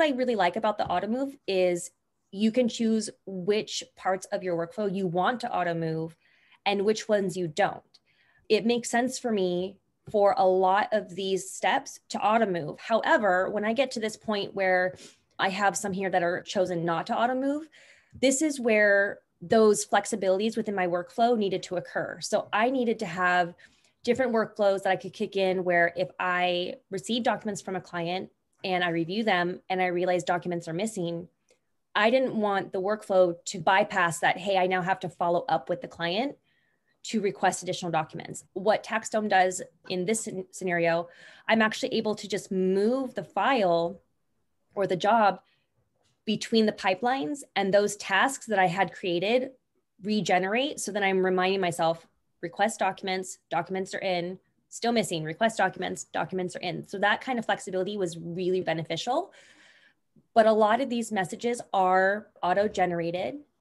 what I really like about the Automove is you can choose which parts of your workflow you want to automove and which ones you don't. It makes sense for me for a lot of these steps to automove. However, when I get to this point where I have some here that are chosen not to automove, this is where those flexibilities within my workflow needed to occur. So I needed to have different workflows that I could kick in where if I receive documents from a client and I review them and I realize documents are missing, I didn't want the workflow to bypass that, hey, I now have to follow up with the client to request additional documents. What TaxDome does in this scenario, I'm actually able to just move the file or the job between the pipelines, and those tasks that I had created regenerate. So then I'm reminding myself, request documents, documents are in, still missing, request documents, documents are in. So that kind of flexibility was really beneficial. But a lot of these messages are auto-generated.